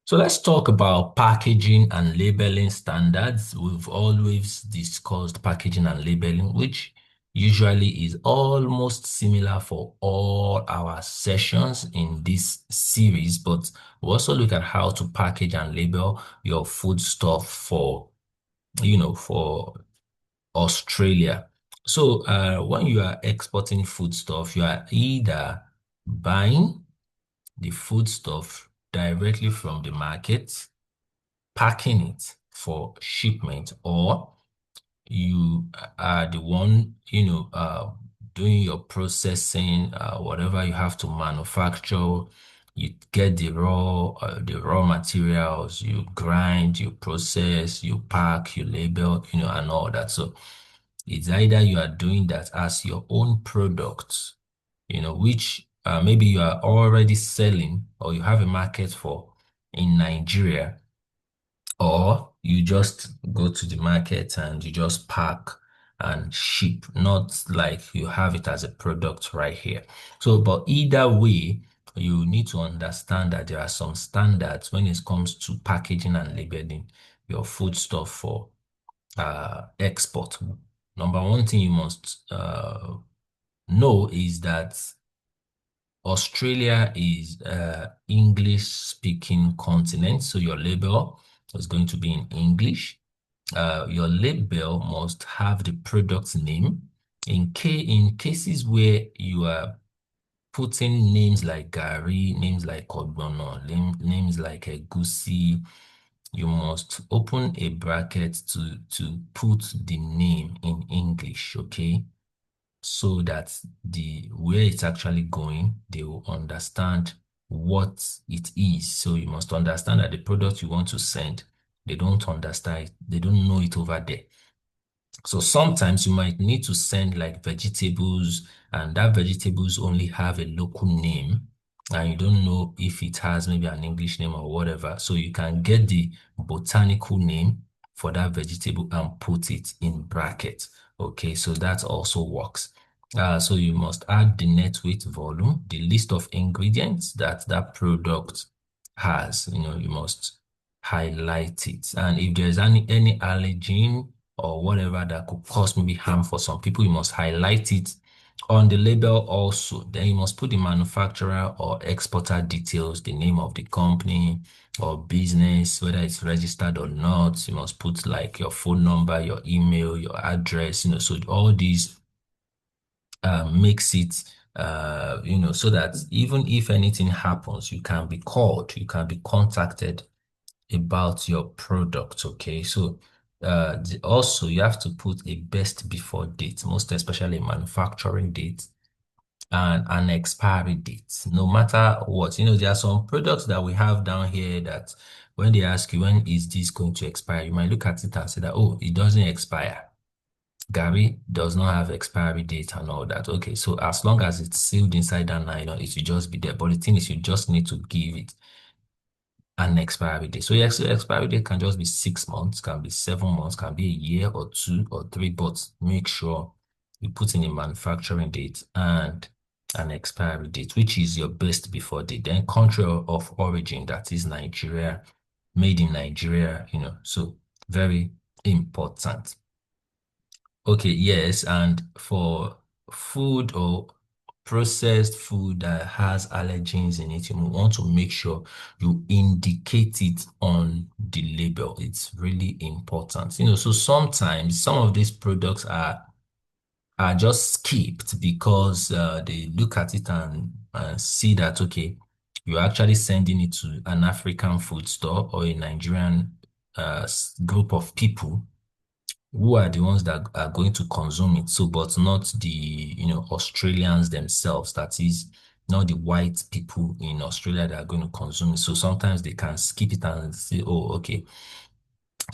So let's talk about packaging and labeling standards. We've always discussed packaging and labeling, which usually is almost similar for all our sessions in this series, but we also look at how to package and label your food stuff for Australia. So when you are exporting food stuff, you are either buying the food stuff directly from the market, packing it for shipment, or you are the one, doing your processing, whatever you have to manufacture. You get the raw materials, you grind, you process, you pack, you label, and all that. So it's either you are doing that as your own product, which maybe you are already selling or you have a market for in Nigeria, or you just go to the market and you just pack and ship, not like you have it as a product right here. So, but either way, you need to understand that there are some standards when it comes to packaging and labeling your food stuff for export. Number one thing you must know is that Australia is English speaking continent, so your label is going to be in English. Your label must have the product name. In cases where you are putting names like Gary, names like Ogbono, names like Egusi, you must open a bracket to put the name in English, okay? So that the where it's actually going, they will understand what it is. So you must understand that the product you want to send, they don't understand it, they don't know it over there. So sometimes you might need to send like vegetables, and that vegetables only have a local name, and you don't know if it has maybe an English name or whatever. So you can get the botanical name for that vegetable and put it in brackets. Okay, so that also works. So you must add the net weight volume, the list of ingredients that that product has. You must highlight it. And if there's any allergen or whatever that could cause maybe harm for some people, you must highlight it on the label also. Then you must put the manufacturer or exporter details, the name of the company or business, whether it's registered or not. You must put like your phone number, your email, your address, so all these makes it so that even if anything happens, you can be called, you can be contacted about your product. Okay, so also you have to put a best before date, most especially manufacturing date and an expiry date, no matter what. There are some products that we have down here that when they ask you when is this going to expire, you might look at it and say that, oh, it doesn't expire. Gary does not have expiry date and all that. Okay, so as long as it's sealed inside that nylon, it should just be there. But the thing is, you just need to give it an expiry date. So yes, the expiry date can just be 6 months, can be 7 months, can be a year or 2 or 3, but make sure you put in a manufacturing date and an expiry date, which is your best before date. Then country of origin, that is Nigeria, made in Nigeria, so very important. Okay, yes, and for food or processed food that has allergens in it, you want to make sure you indicate it on the label. It's really important. So sometimes some of these products are just skipped because they look at it and see that, okay, you're actually sending it to an African food store or a Nigerian group of people who are the ones that are going to consume it. So, but not the, Australians themselves. That is not the white people in Australia that are going to consume it. So sometimes they can skip it and say, oh, okay,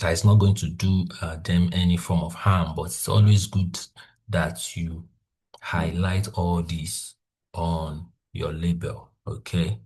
that is not going to do them any form of harm. But it's always good that you highlight all this on your label. Okay.